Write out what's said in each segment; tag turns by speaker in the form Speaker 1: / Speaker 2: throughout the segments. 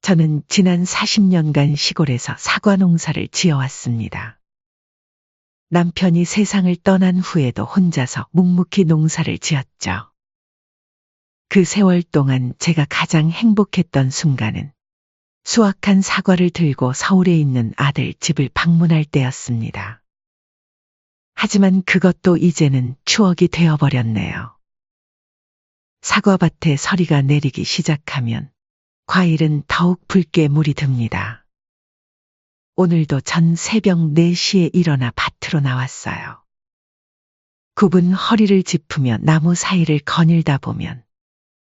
Speaker 1: 저는 지난 40년간 시골에서 사과 농사를 지어왔습니다. 남편이 세상을 떠난 후에도 혼자서 묵묵히 농사를 지었죠. 그 세월 동안 제가 가장 행복했던 순간은 수확한 사과를 들고 서울에 있는 아들 집을 방문할 때였습니다. 하지만 그것도 이제는 추억이 되어버렸네요. 사과밭에 서리가 내리기 시작하면 과일은 더욱 붉게 물이 듭니다. 오늘도 전 새벽 4시에 일어나 밭으로 나왔어요. 굽은 허리를 짚으며 나무 사이를 거닐다 보면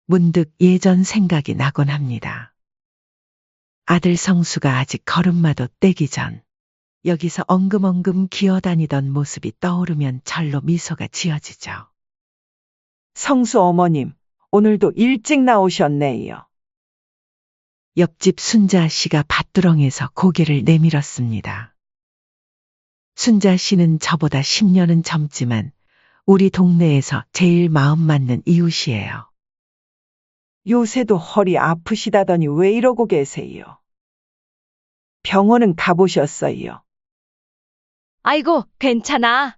Speaker 1: 문득 예전 생각이 나곤 합니다. 아들 성수가 아직 걸음마도 떼기 전 여기서 엉금엉금 기어다니던 모습이 떠오르면 절로 미소가 지어지죠.
Speaker 2: 성수 어머님, 오늘도 일찍 나오셨네요.
Speaker 1: 옆집 순자 씨가 밭두렁에서 고개를 내밀었습니다. 순자 씨는 저보다 10년은 젊지만 우리 동네에서 제일 마음 맞는 이웃이에요.
Speaker 2: 요새도 허리 아프시다더니 왜 이러고 계세요? 병원은 가보셨어요?
Speaker 3: 아이고, 괜찮아.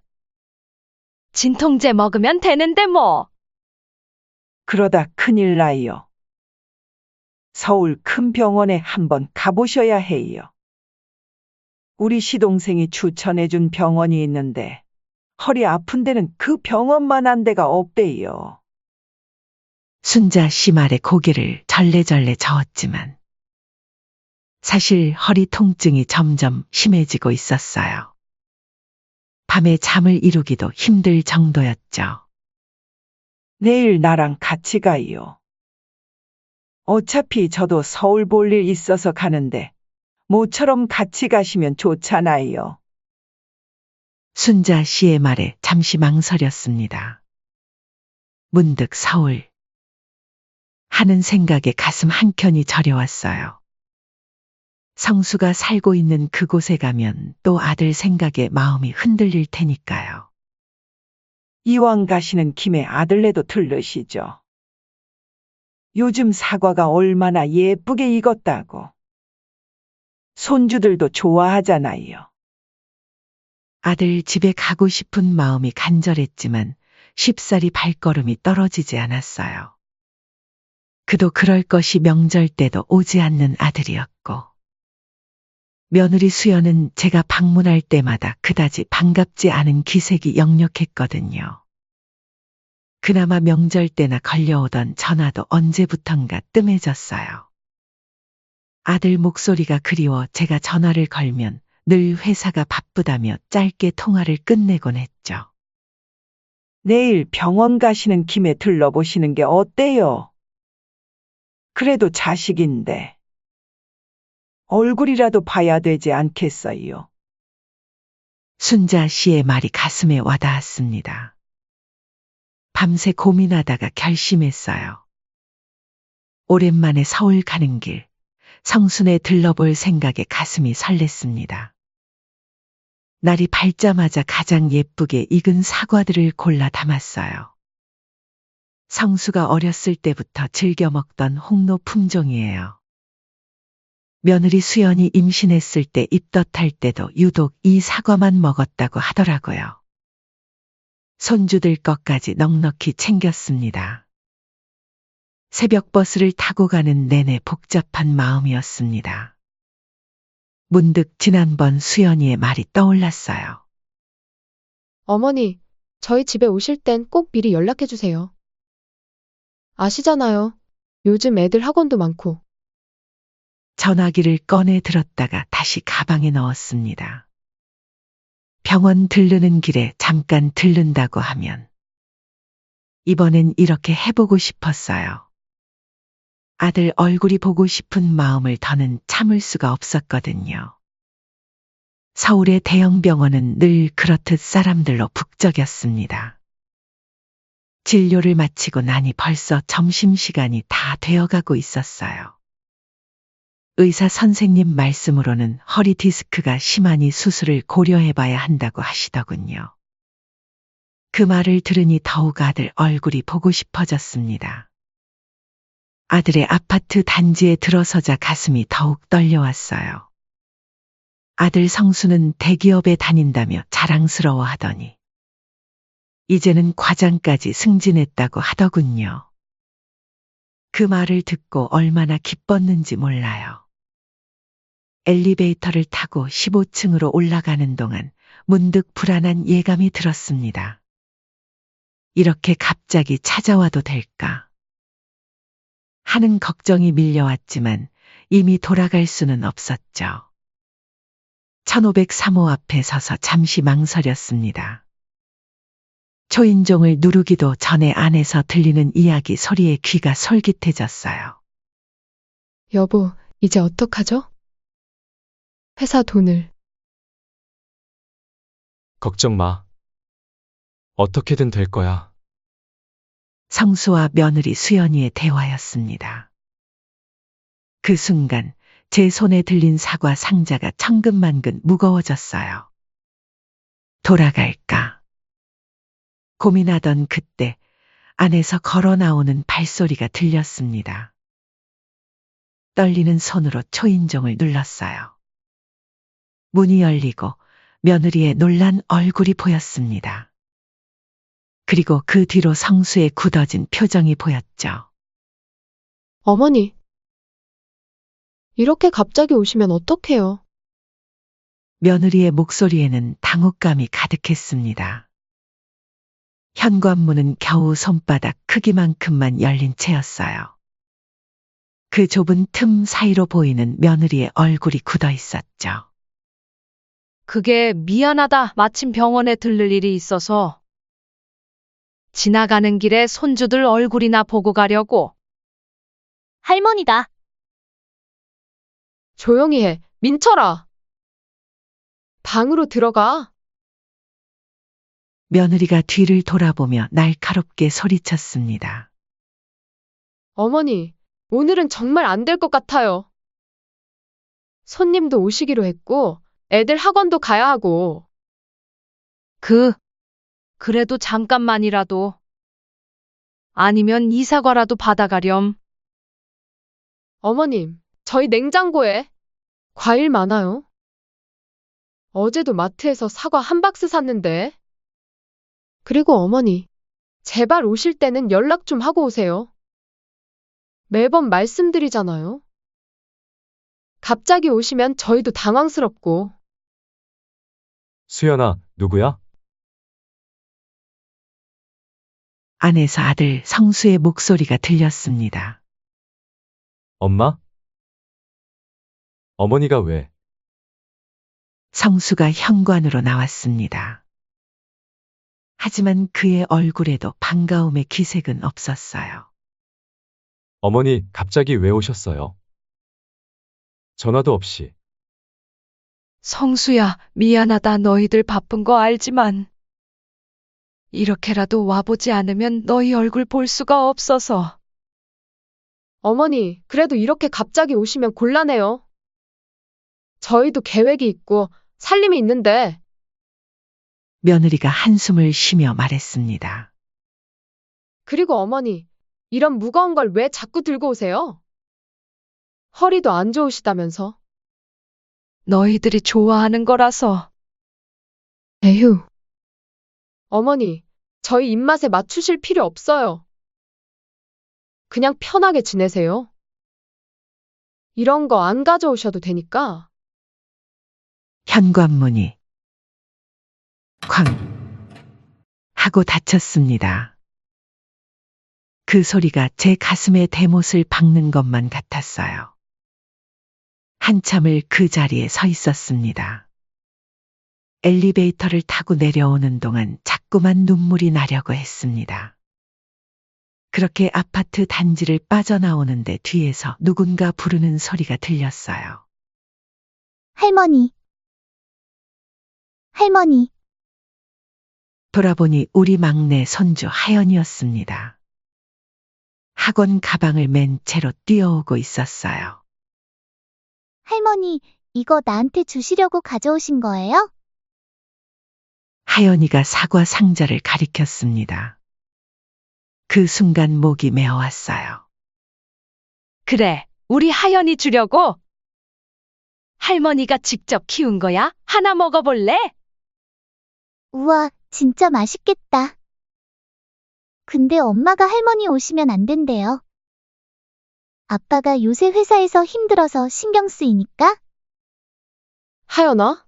Speaker 3: 진통제 먹으면 되는데 뭐.
Speaker 2: 그러다 큰일 나요. 서울 큰 병원에 한번 가보셔야 해요. 우리 시동생이 추천해준 병원이 있는데 허리 아픈 데는 그 병원만한 데가 없대요.
Speaker 1: 순자 씨 말에 고개를 절레절레 저었지만 사실 허리 통증이 점점 심해지고 있었어요. 밤에 잠을 이루기도 힘들 정도였죠.
Speaker 2: 내일 나랑 같이 가요. 어차피 저도 서울 볼 일 있어서 가는데 모처럼 같이 가시면 좋잖아요.
Speaker 1: 순자 씨의 말에 잠시 망설였습니다. 문득 서울 하는 생각에 가슴 한켠이 저려왔어요. 성수가 살고 있는 그곳에 가면 또 아들 생각에 마음이 흔들릴 테니까요.
Speaker 2: 이왕 가시는 김에 아들네도 들르시죠. 요즘 사과가 얼마나 예쁘게 익었다고. 손주들도 좋아하잖아요.
Speaker 1: 아들 집에 가고 싶은 마음이 간절했지만 쉽사리 발걸음이 떨어지지 않았어요. 그도 그럴 것이 명절 때도 오지 않는 아들이었고 며느리 수연은 제가 방문할 때마다 그다지 반갑지 않은 기색이 역력했거든요. 그나마 명절 때나 걸려오던 전화도 언제부턴가 뜸해졌어요. 아들 목소리가 그리워 제가 전화를 걸면 늘 회사가 바쁘다며 짧게 통화를 끝내곤 했죠.
Speaker 2: 내일 병원 가시는 김에 들러보시는 게 어때요? 그래도 자식인데 얼굴이라도 봐야 되지 않겠어요?
Speaker 1: 순자 씨의 말이 가슴에 와닿았습니다. 밤새 고민하다가 결심했어요. 오랜만에 서울 가는 길, 성순에 들러볼 생각에 가슴이 설렜습니다. 날이 밝자마자 가장 예쁘게 익은 사과들을 골라 담았어요. 성수가 어렸을 때부터 즐겨 먹던 홍로 품종이에요. 며느리 수연이 임신했을 때 입덧할 때도 유독 이 사과만 먹었다고 하더라고요. 손주들 것까지 넉넉히 챙겼습니다. 새벽 버스를 타고 가는 내내 복잡한 마음이었습니다. 문득 지난번 수연이의 말이 떠올랐어요.
Speaker 4: 어머니, 저희 집에 오실 땐 꼭 미리 연락해 주세요. 아시잖아요. 요즘 애들 학원도 많고.
Speaker 1: 전화기를 꺼내 들었다가 다시 가방에 넣었습니다. 병원 들르는 길에 잠깐 들른다고 하면 이번엔 이렇게 해보고 싶었어요. 아들 얼굴이 보고 싶은 마음을 더는 참을 수가 없었거든요. 서울의 대형 병원은 늘 그렇듯 사람들로 북적였습니다. 진료를 마치고 나니 벌써 점심시간이 다 되어가고 있었어요. 의사 선생님 말씀으로는 허리 디스크가 심하니 수술을 고려해봐야 한다고 하시더군요. 그 말을 들으니 더욱 아들 얼굴이 보고 싶어졌습니다. 아들의 아파트 단지에 들어서자 가슴이 더욱 떨려왔어요. 아들 성수는 대기업에 다닌다며 자랑스러워 하더니 이제는 과장까지 승진했다고 하더군요. 그 말을 듣고 얼마나 기뻤는지 몰라요. 엘리베이터를 타고 15층으로 올라가는 동안 문득 불안한 예감이 들었습니다. 이렇게 갑자기 찾아와도 될까? 하는 걱정이 밀려왔지만 이미 돌아갈 수는 없었죠. 1503호 앞에 서서 잠시 망설였습니다. 초인종을 누르기도 전에 안에서 들리는 이야기 소리에 귀가 솔깃해졌어요.
Speaker 4: 여보, 이제 어떡하죠? 회사 돈을.
Speaker 5: 걱정 마. 어떻게든 될 거야.
Speaker 1: 성수와 며느리 수연이의 대화였습니다. 그 순간 제 손에 들린 사과 상자가 천근만근 무거워졌어요. 돌아갈까? 고민하던 그때 안에서 걸어 나오는 발소리가 들렸습니다. 떨리는 손으로 초인종을 눌렀어요. 문이 열리고 며느리의 놀란 얼굴이 보였습니다. 그리고 그 뒤로 성수의 굳어진 표정이 보였죠.
Speaker 4: 어머니. 이렇게 갑자기 오시면 어떡해요?
Speaker 1: 며느리의 목소리에는 당혹감이 가득했습니다. 현관문은 겨우 손바닥 크기만큼만 열린 채였어요. 그 좁은 틈 사이로 보이는 며느리의 얼굴이 굳어 있었죠.
Speaker 3: 그게 미안하다. 마침 병원에 들를 일이 있어서. 지나가는 길에 손주들 얼굴이나 보고 가려고.
Speaker 6: 할머니다.
Speaker 4: 조용히 해. 민철아. 방으로 들어가.
Speaker 1: 며느리가 뒤를 돌아보며 날카롭게 소리쳤습니다.
Speaker 4: 어머니, 오늘은 정말 안 될 것 같아요. 손님도 오시기로 했고, 애들 학원도 가야 하고.
Speaker 3: 그래도 잠깐만이라도. 아니면 이 사과라도 받아가렴.
Speaker 4: 어머님, 저희 냉장고에 과일 많아요. 어제도 마트에서 사과 한 박스 샀는데. 그리고 어머니, 제발 오실 때는 연락 좀 하고 오세요. 매번 말씀드리잖아요. 갑자기 오시면 저희도 당황스럽고.
Speaker 5: 수연아, 누구야?
Speaker 1: 안에서 아들 성수의 목소리가 들렸습니다.
Speaker 5: 엄마? 어머니가 왜?
Speaker 1: 성수가 현관으로 나왔습니다. 하지만 그의 얼굴에도 반가움의 기색은 없었어요.
Speaker 5: 어머니, 갑자기 왜 오셨어요? 전화도 없이.
Speaker 3: 성수야, 미안하다. 너희들 바쁜 거 알지만. 이렇게라도 와보지 않으면 너희 얼굴 볼 수가 없어서.
Speaker 4: 어머니, 그래도 이렇게 갑자기 오시면 곤란해요. 저희도 계획이 있고 살림이 있는데.
Speaker 1: 며느리가 한숨을 쉬며 말했습니다.
Speaker 4: 그리고 어머니, 이런 무거운 걸 왜 자꾸 들고 오세요? 허리도 안 좋으시다면서.
Speaker 3: 너희들이 좋아하는 거라서.
Speaker 4: 에휴. 어머니, 저희 입맛에 맞추실 필요 없어요. 그냥 편하게 지내세요. 이런 거 안 가져오셔도 되니까.
Speaker 1: 현관문이 쾅 하고 닫혔습니다. 그 소리가 제 가슴에 대못을 박는 것만 같았어요. 한참을 그 자리에 서 있었습니다. 엘리베이터를 타고 내려오는 동안 자꾸만 눈물이 나려고 했습니다. 그렇게 아파트 단지를 빠져나오는데 뒤에서 누군가 부르는 소리가 들렸어요.
Speaker 6: 할머니. 할머니.
Speaker 1: 돌아보니 우리 막내 손주 하연이었습니다. 학원 가방을 맨 채로 뛰어오고 있었어요.
Speaker 6: 할머니, 이거 나한테 주시려고 가져오신 거예요?
Speaker 1: 하연이가 사과 상자를 가리켰습니다. 그 순간 목이 메어왔어요.
Speaker 3: 그래, 우리 하연이 주려고. 할머니가 직접 키운 거야? 하나 먹어볼래?
Speaker 6: 우와, 진짜 맛있겠다. 근데 엄마가 할머니 오시면 안 된대요. 아빠가 요새 회사에서 힘들어서 신경 쓰이니까?
Speaker 4: 하연아?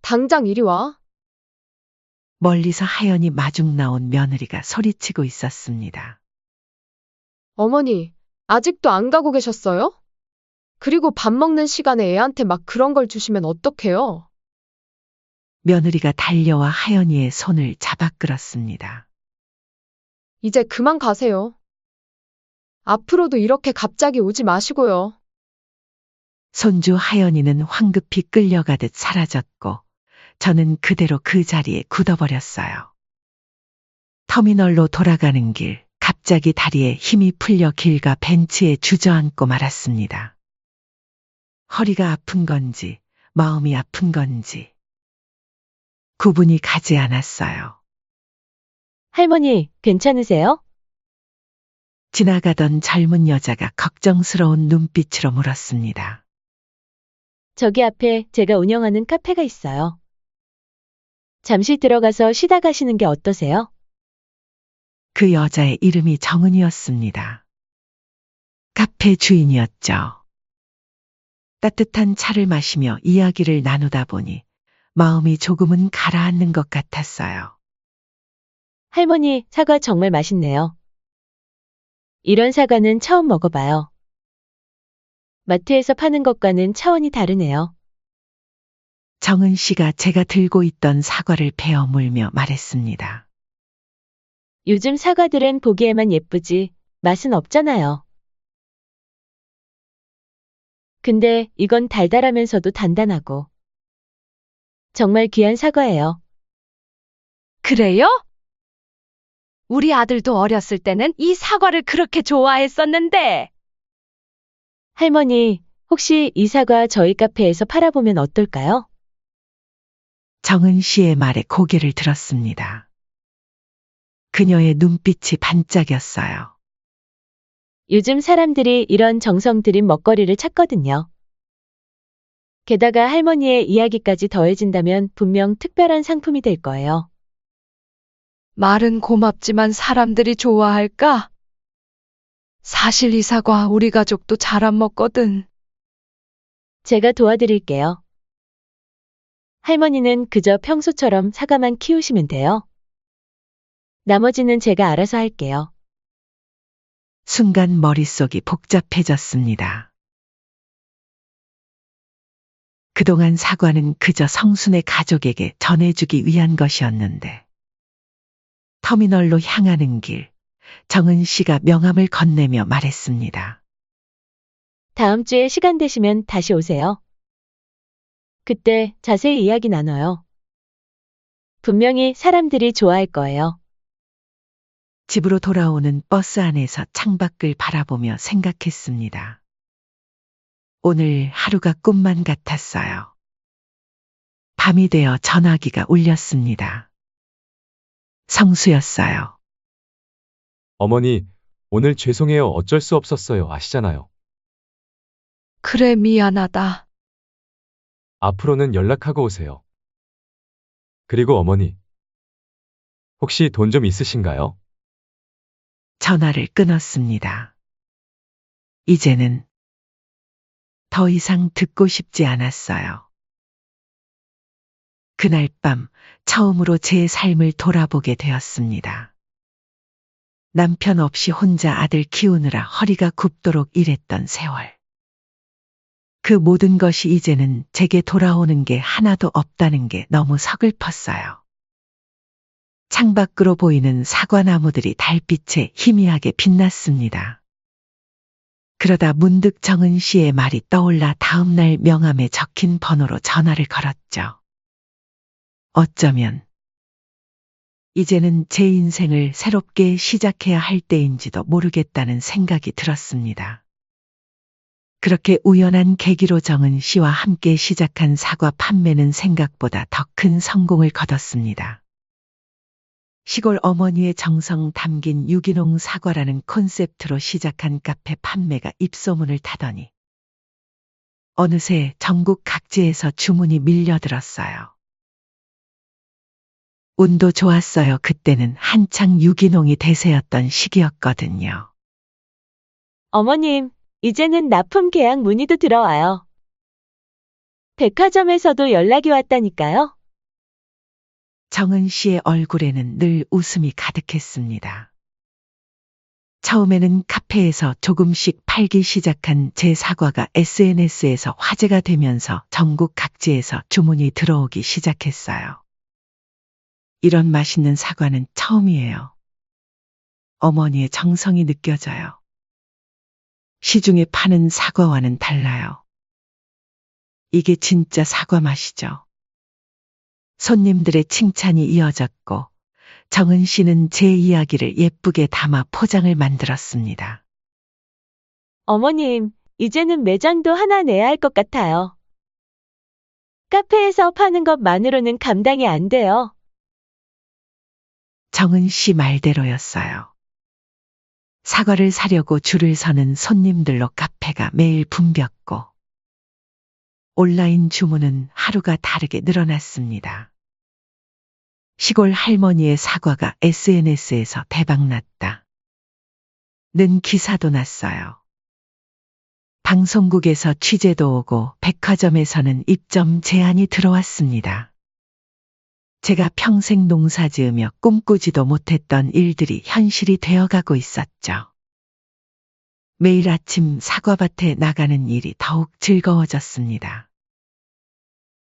Speaker 4: 당장 이리 와.
Speaker 1: 멀리서 하연이 마중 나온 며느리가 소리치고 있었습니다.
Speaker 4: 어머니, 아직도 안 가고 계셨어요? 그리고 밥 먹는 시간에 애한테 막 그런 걸 주시면 어떡해요?
Speaker 1: 며느리가 달려와 하연이의 손을 잡아 끌었습니다.
Speaker 4: 이제 그만 가세요. 앞으로도 이렇게 갑자기 오지 마시고요.
Speaker 1: 손주 하연이는 황급히 끌려가듯 사라졌고 저는 그대로 그 자리에 굳어버렸어요. 터미널로 돌아가는 길, 갑자기 다리에 힘이 풀려 길가 벤치에 주저앉고 말았습니다. 허리가 아픈 건지 마음이 아픈 건지 구분이 가지 않았어요.
Speaker 7: 할머니, 괜찮으세요?
Speaker 1: 지나가던 젊은 여자가 걱정스러운 눈빛으로 물었습니다.
Speaker 7: 저기 앞에 제가 운영하는 카페가 있어요. 잠시 들어가서 쉬다 가시는 게 어떠세요?
Speaker 1: 그 여자의 이름이 정은이었습니다. 카페 주인이었죠. 따뜻한 차를 마시며 이야기를 나누다 보니 마음이 조금은 가라앉는 것 같았어요.
Speaker 7: 할머니, 사과 정말 맛있네요. 이런 사과는 처음 먹어봐요. 마트에서 파는 것과는 차원이 다르네요.
Speaker 1: 정은 씨가 제가 들고 있던 사과를 베어 물며 말했습니다.
Speaker 7: 요즘 사과들은 보기에만 예쁘지 맛은 없잖아요. 근데 이건 달달하면서도 단단하고 정말 귀한 사과예요.
Speaker 3: 그래요? 우리 아들도 어렸을 때는 이 사과를 그렇게 좋아했었는데.
Speaker 7: 할머니, 혹시 이 사과 저희 카페에서 팔아보면 어떨까요?
Speaker 1: 정은 씨의 말에 고개를 들었습니다. 그녀의 눈빛이 반짝였어요.
Speaker 7: 요즘 사람들이 이런 정성 들인 먹거리를 찾거든요. 게다가 할머니의 이야기까지 더해진다면 분명 특별한 상품이 될 거예요.
Speaker 3: 말은 고맙지만 사람들이 좋아할까? 사실 이 사과 우리 가족도 잘 안 먹거든.
Speaker 7: 제가 도와드릴게요. 할머니는 그저 평소처럼 사과만 키우시면 돼요. 나머지는 제가 알아서 할게요.
Speaker 1: 순간 머릿속이 복잡해졌습니다. 그동안 사과는 그저 성순의 가족에게 전해주기 위한 것이었는데 터미널로 향하는 길, 정은 씨가 명함을 건네며 말했습니다.
Speaker 7: 다음 주에 시간 되시면 다시 오세요. 그때 자세히 이야기 나눠요. 분명히 사람들이 좋아할 거예요.
Speaker 1: 집으로 돌아오는 버스 안에서 창밖을 바라보며 생각했습니다. 오늘 하루가 꿈만 같았어요. 밤이 되어 전화기가 울렸습니다. 성수였어요.
Speaker 5: 어머니, 오늘 죄송해요. 어쩔 수 없었어요. 아시잖아요.
Speaker 3: 그래, 미안하다.
Speaker 5: 앞으로는 연락하고 오세요. 그리고 어머니, 혹시 돈 좀 있으신가요?
Speaker 1: 전화를 끊었습니다. 이제는 더 이상 듣고 싶지 않았어요. 그날 밤 처음으로 제 삶을 돌아보게 되었습니다. 남편 없이 혼자 아들 키우느라 허리가 굽도록 일했던 세월. 그 모든 것이 이제는 제게 돌아오는 게 하나도 없다는 게 너무 서글펐어요. 창밖으로 보이는 사과나무들이 달빛에 희미하게 빛났습니다. 그러다 문득 정은 씨의 말이 떠올라 다음날 명함에 적힌 번호로 전화를 걸었죠. 어쩌면 이제는 제 인생을 새롭게 시작해야 할 때인지도 모르겠다는 생각이 들었습니다. 그렇게 우연한 계기로 정은 씨와 함께 시작한 사과 판매는 생각보다 더 큰 성공을 거뒀습니다. 시골 어머니의 정성 담긴 유기농 사과라는 콘셉트로 시작한 카페 판매가 입소문을 타더니 어느새 전국 각지에서 주문이 밀려들었어요. 운도 좋았어요. 그때는 한창 유기농이 대세였던 시기였거든요.
Speaker 7: 어머님, 이제는 납품 계약 문의도 들어와요. 백화점에서도 연락이 왔다니까요.
Speaker 1: 정은 씨의 얼굴에는 늘 웃음이 가득했습니다. 처음에는 카페에서 조금씩 팔기 시작한 제 사과가 SNS에서 화제가 되면서 전국 각지에서 주문이 들어오기 시작했어요. 이런 맛있는 사과는 처음이에요. 어머니의 정성이 느껴져요. 시중에 파는 사과와는 달라요. 이게 진짜 사과 맛이죠. 손님들의 칭찬이 이어졌고 정은 씨는 제 이야기를 예쁘게 담아 포장을 만들었습니다.
Speaker 7: 어머님, 이제는 매장도 하나 내야 할 것 같아요. 카페에서 파는 것만으로는 감당이 안 돼요.
Speaker 1: 정은 씨 말대로였어요. 사과를 사려고 줄을 서는 손님들로 카페가 매일 붐볐고 온라인 주문은 하루가 다르게 늘어났습니다. 시골 할머니의 사과가 SNS에서 대박났다. 는 기사도 났어요. 방송국에서 취재도 오고 백화점에서는 입점 제안이 들어왔습니다. 제가 평생 농사 지으며 꿈꾸지도 못했던 일들이 현실이 되어가고 있었죠. 매일 아침 사과밭에 나가는 일이 더욱 즐거워졌습니다.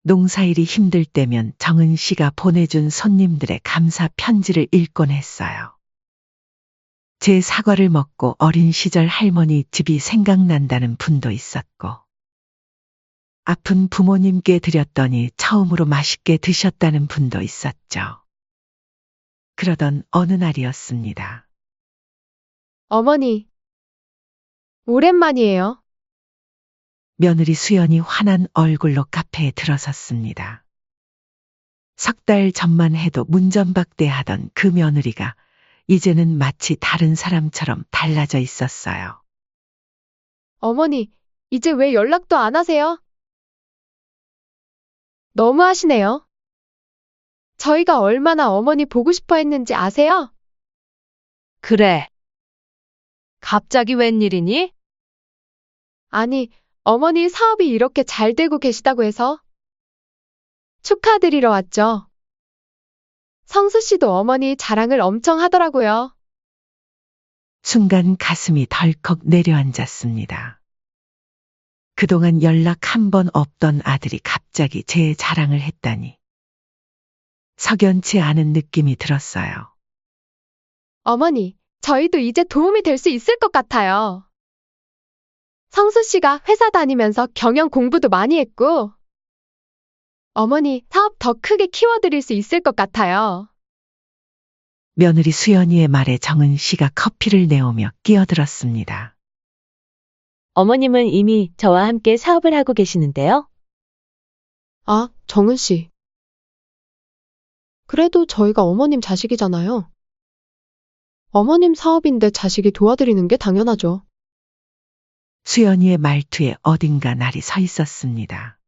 Speaker 1: 농사일이 힘들 때면 정은 씨가 보내준 손님들의 감사 편지를 읽곤 했어요. 제 사과를 먹고 어린 시절 할머니 집이 생각난다는 분도 있었고, 아픈 부모님께 드렸더니 처음으로 맛있게 드셨다는 분도 있었죠. 그러던 어느 날이었습니다.
Speaker 4: 어머니, 오랜만이에요.
Speaker 1: 며느리 수연이 환한 얼굴로 카페에 들어섰습니다. 석 달 전만 해도 문전박대하던 그 며느리가 이제는 마치 다른 사람처럼 달라져 있었어요.
Speaker 4: 어머니, 이제 왜 연락도 안 하세요? 너무하시네요. 저희가 얼마나 어머니 보고 싶어 했는지 아세요?
Speaker 3: 그래. 갑자기 웬일이니?
Speaker 4: 아니, 어머니 사업이 이렇게 잘 되고 계시다고 해서 축하드리러 왔죠. 성수 씨도 어머니 자랑을 엄청 하더라고요.
Speaker 1: 순간 가슴이 덜컥 내려앉았습니다. 그동안 연락 한 번 없던 아들이 갑자기 제 자랑을 했다니. 석연치 않은 느낌이 들었어요.
Speaker 4: 어머니, 저희도 이제 도움이 될 수 있을 것 같아요. 성수 씨가 회사 다니면서 경영 공부도 많이 했고, 어머니 사업 더 크게 키워드릴 수 있을 것 같아요.
Speaker 1: 며느리 수연이의 말에 정은 씨가 커피를 내오며 끼어들었습니다.
Speaker 7: 어머님은 이미 저와 함께 사업을 하고 계시는데요.
Speaker 4: 아, 정은 씨. 그래도 저희가 어머님 자식이잖아요. 어머님 사업인데 자식이 도와드리는 게 당연하죠.
Speaker 1: 수연이의 말투에 어딘가 날이 서 있었습니다.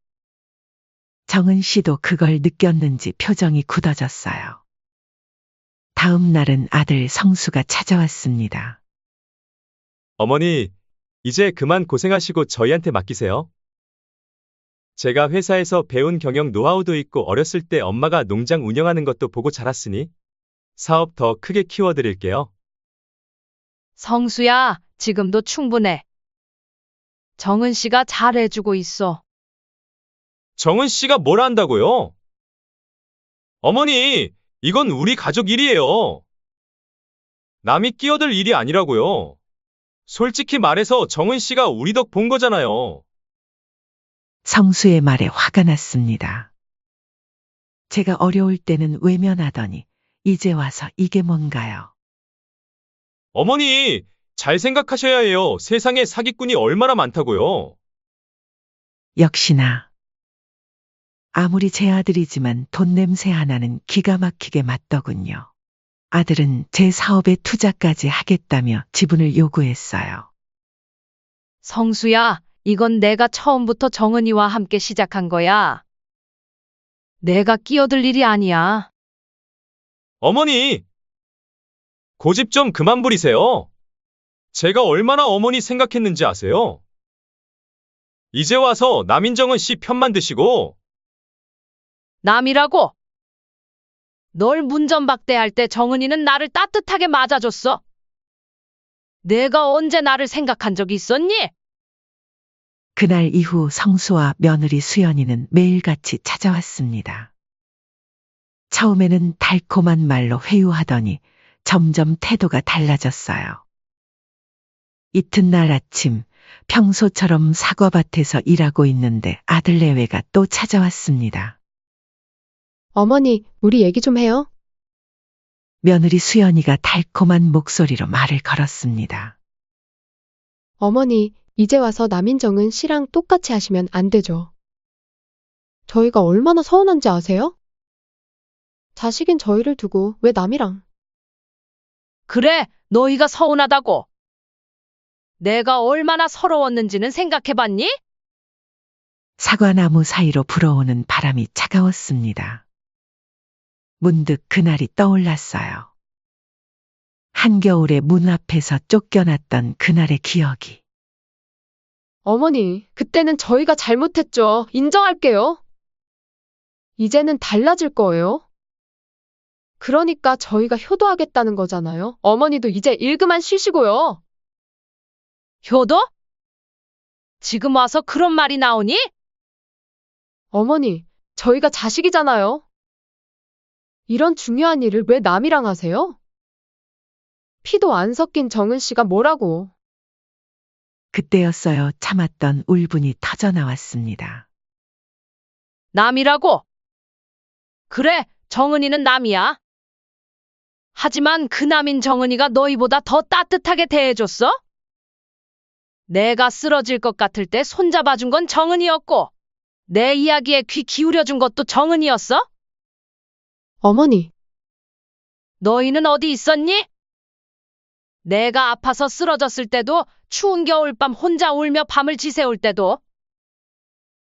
Speaker 1: 정은 씨도 그걸 느꼈는지 표정이 굳어졌어요. 다음 날은 아들 성수가 찾아왔습니다.
Speaker 5: 어머니, 이제 그만 고생하시고 저희한테 맡기세요. 제가 회사에서 배운 경영 노하우도 있고 어렸을 때 엄마가 농장 운영하는 것도 보고 자랐으니 사업 더 크게 키워드릴게요.
Speaker 3: 성수야, 지금도 충분해. 정은 씨가 잘해주고 있어.
Speaker 5: 정은 씨가 뭘 한다고요? 어머니, 이건 우리 가족 일이에요. 남이 끼어들 일이 아니라고요. 솔직히 말해서 정은 씨가 우리 덕 본 거잖아요.
Speaker 1: 성수의 말에 화가 났습니다. 제가 어려울 때는 외면하더니 이제 와서 이게 뭔가요?
Speaker 5: 어머니, 잘 생각하셔야 해요. 세상에 사기꾼이 얼마나 많다고요.
Speaker 1: 역시나 아무리 제 아들이지만 돈 냄새 하나는 기가 막히게 맞더군요. 아들은 제 사업에 투자까지 하겠다며 지분을 요구했어요.
Speaker 3: 성수야, 이건 내가 처음부터 정은이와 함께 시작한 거야. 내가 끼어들 일이 아니야.
Speaker 5: 어머니! 고집 좀 그만 부리세요. 제가 얼마나 어머니 생각했는지 아세요? 이제 와서 남인정은 씨 편만 드시고,
Speaker 3: 남이라고? 널 문전박대할 때 정은이는 나를 따뜻하게 맞아줬어. 내가 언제 나를 생각한 적이 있었니?
Speaker 1: 그날 이후 성수와 며느리 수연이는 매일같이 찾아왔습니다. 처음에는 달콤한 말로 회유하더니 점점 태도가 달라졌어요. 이튿날 아침 평소처럼 사과밭에서 일하고 있는데 아들 내외가 또 찾아왔습니다.
Speaker 4: 어머니, 우리 얘기 좀 해요.
Speaker 1: 며느리 수연이가 달콤한 목소리로 말을 걸었습니다.
Speaker 4: 어머니, 이제 와서 남인정은 씨랑 똑같이 하시면 안 되죠. 저희가 얼마나 서운한지 아세요? 자식인 저희를 두고 왜 남이랑?
Speaker 3: 그래, 너희가 서운하다고. 내가 얼마나 서러웠는지는 생각해봤니?
Speaker 1: 사과나무 사이로 불어오는 바람이 차가웠습니다. 문득 그날이 떠올랐어요. 한겨울에 문 앞에서 쫓겨났던 그날의 기억이.
Speaker 4: 어머니, 그때는 저희가 잘못했죠. 인정할게요. 이제는 달라질 거예요. 그러니까 저희가 효도하겠다는 거잖아요. 어머니도 이제 일 그만 쉬시고요.
Speaker 3: 효도? 지금 와서 그런 말이 나오니?
Speaker 4: 어머니, 저희가 자식이잖아요. 이런 중요한 일을 왜 남이랑 하세요? 피도 안 섞인 정은 씨가 뭐라고.
Speaker 1: 그때였어요. 참았던 울분이 터져나왔습니다.
Speaker 3: 남이라고? 그래, 정은이는 남이야. 하지만 그 남인 정은이가 너희보다 더 따뜻하게 대해줬어? 내가 쓰러질 것 같을 때 손잡아준 건 정은이었고, 내 이야기에 귀 기울여준 것도 정은이었어?
Speaker 4: 어머니,
Speaker 3: 너희는 어디 있었니? 내가 아파서 쓰러졌을 때도, 추운 겨울밤 혼자 울며 밤을 지새울 때도.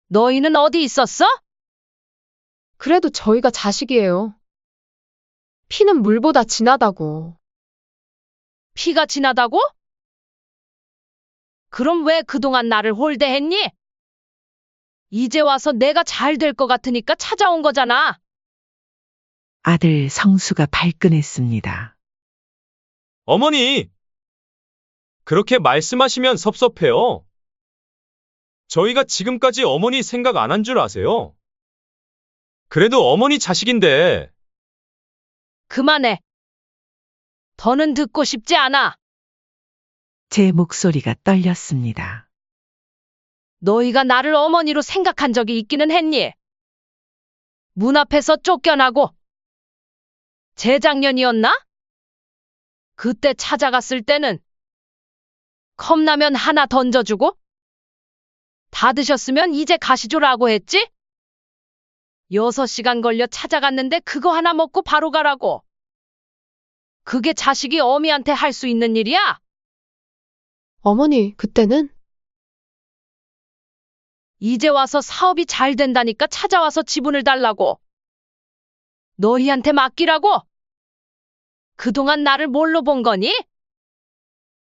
Speaker 3: 너희는 어디 있었어?
Speaker 4: 그래도 저희가 자식이에요. 피는 물보다 진하다고.
Speaker 3: 피가 지나다고? 그럼 왜 그동안 나를 홀대했니? 이제 와서 내가 잘 될 것 같으니까 찾아온 거잖아.
Speaker 1: 아들 성수가 발끈했습니다.
Speaker 5: 어머니! 그렇게 말씀하시면 섭섭해요. 저희가 지금까지 어머니 생각 안 한 줄 아세요? 그래도 어머니 자식인데.
Speaker 3: 그만해. 더는 듣고 싶지 않아.
Speaker 1: 제 목소리가 떨렸습니다.
Speaker 3: 너희가 나를 어머니로 생각한 적이 있기는 했니? 문 앞에서 쫓겨나고. 재작년이었나? 그때 찾아갔을 때는 컵라면 하나 던져주고 다 드셨으면 이제 가시죠라고 했지? 6시간 걸려 찾아갔는데 그거 하나 먹고 바로 가라고. 그게 자식이 어미한테 할 수 있는 일이야?
Speaker 4: 어머니, 그때는?
Speaker 3: 이제 와서 사업이 잘 된다니까 찾아와서 지분을 달라고. 너희한테 맡기라고? 그동안 나를 뭘로 본 거니?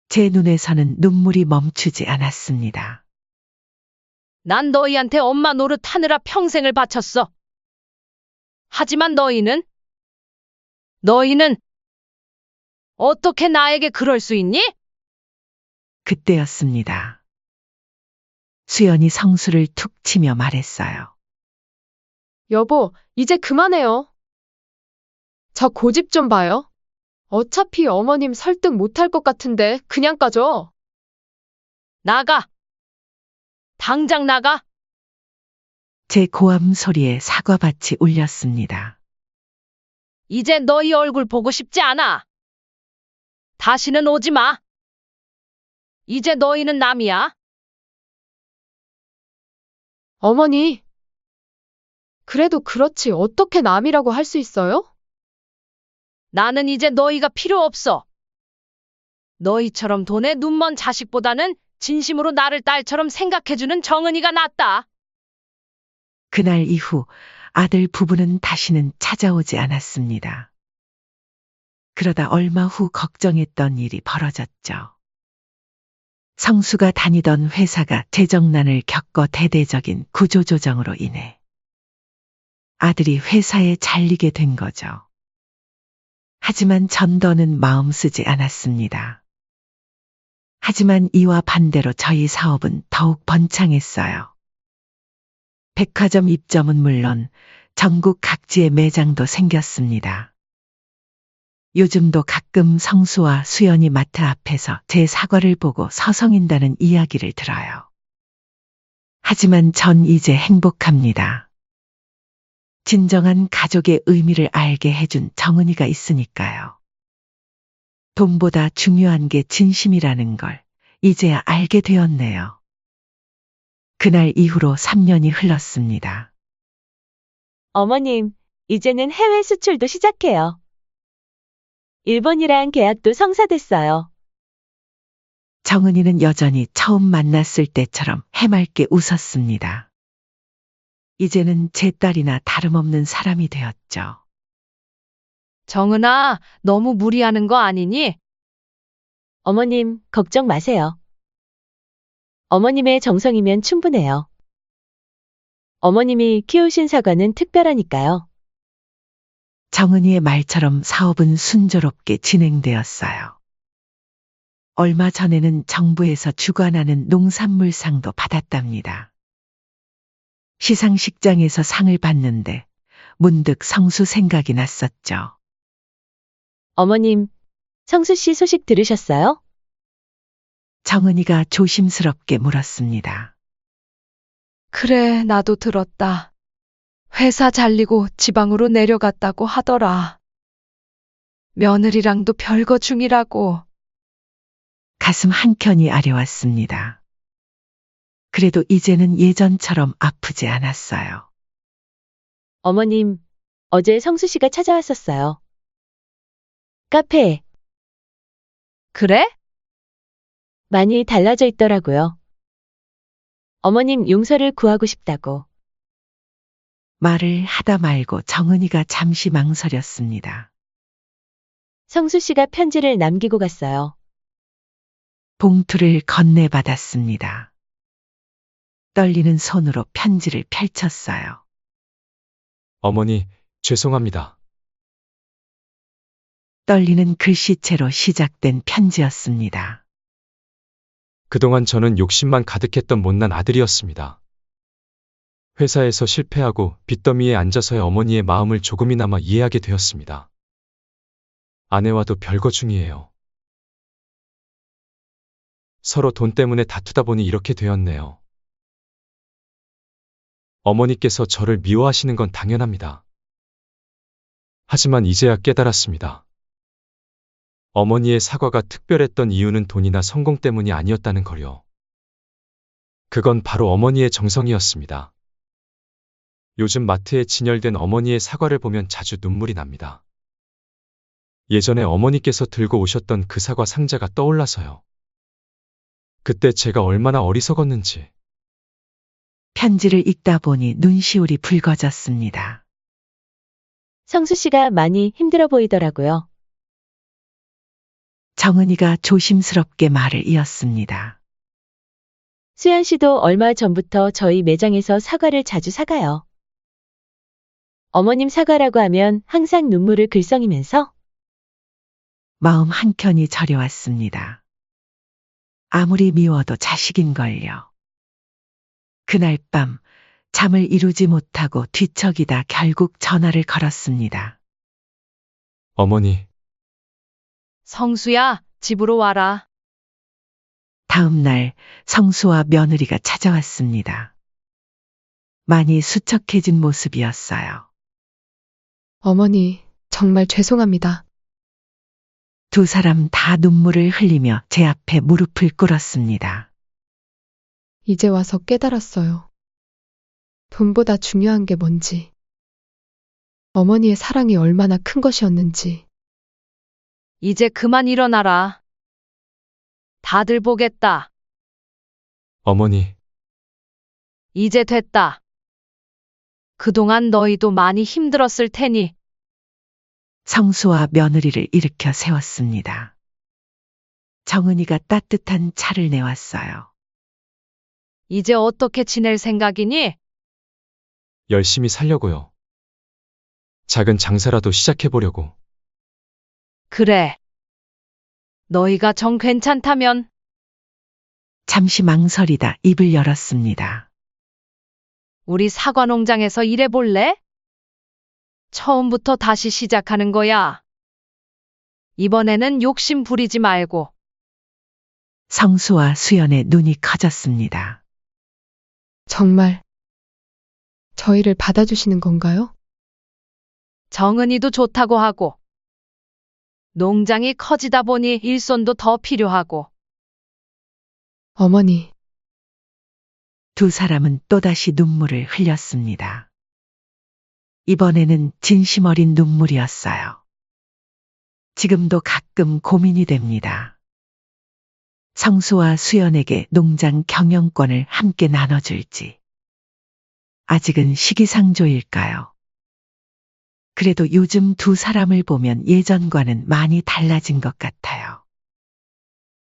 Speaker 1: 제 눈에서는 눈물이 멈추지 않았습니다.
Speaker 3: 난 너희한테 엄마 노릇 하느라 평생을 바쳤어. 하지만 너희는 어떻게 나에게 그럴 수 있니?
Speaker 1: 그때였습니다. 수연이 성수를 툭 치며 말했어요.
Speaker 4: 여보, 이제 그만해요. 저 고집 좀 봐요. 어차피 어머님 설득 못할 것 같은데 그냥 까죠.
Speaker 3: 나가. 당장 나가.
Speaker 1: 제 고함 소리에 사과밭이 울렸습니다.
Speaker 3: 이제 너희 얼굴 보고 싶지 않아. 다시는 오지 마. 이제 너희는 남이야.
Speaker 4: 어머니. 그래도 그렇지 어떻게 남이라고 할 수 있어요?
Speaker 3: 나는 이제 너희가 필요 없어. 너희처럼 돈에 눈먼 자식보다는 진심으로 나를 딸처럼 생각해주는 정은이가 낫다.
Speaker 1: 그날 이후 아들 부부는 다시는 찾아오지 않았습니다. 그러다 얼마 후 걱정했던 일이 벌어졌죠. 성수가 다니던 회사가 재정난을 겪어 대대적인 구조조정으로 인해 아들이 회사에 잘리게 된 거죠. 하지만 전더는 마음 쓰지 않았습니다. 하지만 이와 반대로 저희 사업은 더욱 번창했어요. 백화점 입점은 물론 전국 각지에 매장도 생겼습니다. 요즘도 가끔 성수와 수연이 마트 앞에서 제 사과를 보고 서성인다는 이야기를 들어요. 하지만 전 이제 행복합니다. 진정한 가족의 의미를 알게 해준 정은이가 있으니까요. 돈보다 중요한 게 진심이라는 걸 이제야 알게 되었네요. 그날 이후로 3년이 흘렀습니다.
Speaker 7: 어머님, 이제는 해외 수출도 시작해요. 일본이랑 계약도 성사됐어요.
Speaker 1: 정은이는 여전히 처음 만났을 때처럼 해맑게 웃었습니다. 이제는 제 딸이나 다름없는 사람이 되었죠.
Speaker 3: 정은아, 너무 무리하는 거 아니니?
Speaker 7: 어머님, 걱정 마세요. 어머님의 정성이면 충분해요. 어머님이 키우신 사과는 특별하니까요.
Speaker 1: 정은이의 말처럼 사업은 순조롭게 진행되었어요. 얼마 전에는 정부에서 주관하는 농산물상도 받았답니다. 시상식장에서 상을 받는데 문득 성수 생각이 났었죠.
Speaker 7: 어머님, 성수 씨 소식 들으셨어요?
Speaker 1: 정은이가 조심스럽게 물었습니다.
Speaker 3: 그래, 나도 들었다. 회사 잘리고 지방으로 내려갔다고 하더라. 며느리랑도 별거 중이라고.
Speaker 1: 가슴 한켠이 아려왔습니다. 그래도 이제는 예전처럼 아프지 않았어요.
Speaker 7: 어머님, 어제 성수 씨가 찾아왔었어요. 카페에.
Speaker 3: 그래?
Speaker 7: 많이 달라져 있더라고요. 어머님 용서를 구하고 싶다고.
Speaker 1: 말을 하다 말고 정은이가 잠시 망설였습니다.
Speaker 7: 성수 씨가 편지를 남기고 갔어요.
Speaker 1: 봉투를 건네받았습니다. 떨리는 손으로 편지를 펼쳤어요.
Speaker 5: 어머니, 죄송합니다.
Speaker 1: 떨리는 글씨체로 시작된 편지였습니다.
Speaker 5: 그동안 저는 욕심만 가득했던 못난 아들이었습니다. 회사에서 실패하고 빚더미에 앉아서의 어머니의 마음을 조금이나마 이해하게 되었습니다. 아내와도 별거 중이에요. 서로 돈 때문에 다투다 보니 이렇게 되었네요. 어머니께서 저를 미워하시는 건 당연합니다. 하지만 이제야 깨달았습니다. 어머니의 사과가 특별했던 이유는 돈이나 성공 때문이 아니었다는 거요. 그건 바로 어머니의 정성이었습니다. 요즘 마트에 진열된 어머니의 사과를 보면 자주 눈물이 납니다. 예전에 어머니께서 들고 오셨던 그 사과 상자가 떠올라서요. 그때 제가 얼마나 어리석었는지.
Speaker 1: 편지를 읽다 보니 눈시울이 붉어졌습니다.
Speaker 7: 성수 씨가 많이 힘들어 보이더라고요.
Speaker 1: 정은이가 조심스럽게 말을 이었습니다.
Speaker 7: 수연 씨도 얼마 전부터 저희 매장에서 사과를 자주 사가요. 어머님 사과라고 하면 항상 눈물을 글썽이면서
Speaker 1: 마음 한켠이 저려왔습니다. 아무리 미워도 자식인걸요. 그날 밤 잠을 이루지 못하고 뒤척이다 결국 전화를 걸었습니다.
Speaker 5: 어머니,
Speaker 3: 성수야, 집으로 와라.
Speaker 1: 다음 날 성수와 며느리가 찾아왔습니다. 많이 수척해진 모습이었어요.
Speaker 4: 어머니, 정말 죄송합니다.
Speaker 1: 두 사람 다 눈물을 흘리며 제 앞에 무릎을 꿇었습니다.
Speaker 4: 이제 와서 깨달았어요. 돈보다 중요한 게 뭔지. 어머니의 사랑이 얼마나 큰 것이었는지.
Speaker 3: 이제 그만 일어나라. 다들 보겠다.
Speaker 5: 어머니,
Speaker 3: 이제 됐다. 그동안 너희도 많이 힘들었을 테니
Speaker 1: 성수와 며느리를 일으켜 세웠습니다. 정은이가 따뜻한 차를 내왔어요.
Speaker 3: 이제 어떻게 지낼 생각이니?
Speaker 5: 열심히 살려고요. 작은 장사라도 시작해보려고.
Speaker 3: 그래. 너희가 정 괜찮다면
Speaker 1: 잠시 망설이다 입을 열었습니다.
Speaker 3: 우리 사과 농장에서 일해볼래? 처음부터 다시 시작하는 거야. 이번에는 욕심 부리지 말고.
Speaker 1: 성수와 수연의 눈이 커졌습니다.
Speaker 4: 정말 저희를 받아주시는 건가요?
Speaker 3: 정은이도 좋다고 하고. 농장이 커지다 보니 일손도 더 필요하고.
Speaker 4: 어머니,
Speaker 1: 두 사람은 또다시 눈물을 흘렸습니다. 이번에는 진심 어린 눈물이었어요. 지금도 가끔 고민이 됩니다. 성수와 수연에게 농장 경영권을 함께 나눠줄지. 아직은 시기상조일까요? 그래도 요즘 두 사람을 보면 예전과는 많이 달라진 것 같아요.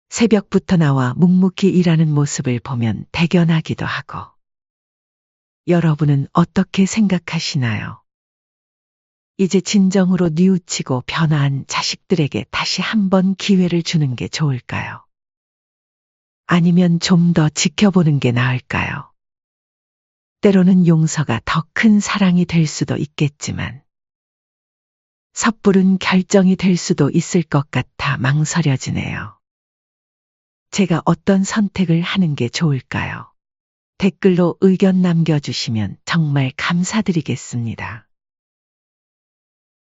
Speaker 1: 새벽부터 나와 묵묵히 일하는 모습을 보면 대견하기도 하고. 여러분은 어떻게 생각하시나요? 이제 진정으로 뉘우치고 변화한 자식들에게 다시 한번 기회를 주는 게 좋을까요? 아니면 좀 더 지켜보는 게 나을까요? 때로는 용서가 더 큰 사랑이 될 수도 있겠지만, 섣부른 결정이 될 수도 있을 것 같아 망설여지네요. 제가 어떤 선택을 하는 게 좋을까요? 댓글로 의견 남겨주시면 정말 감사드리겠습니다.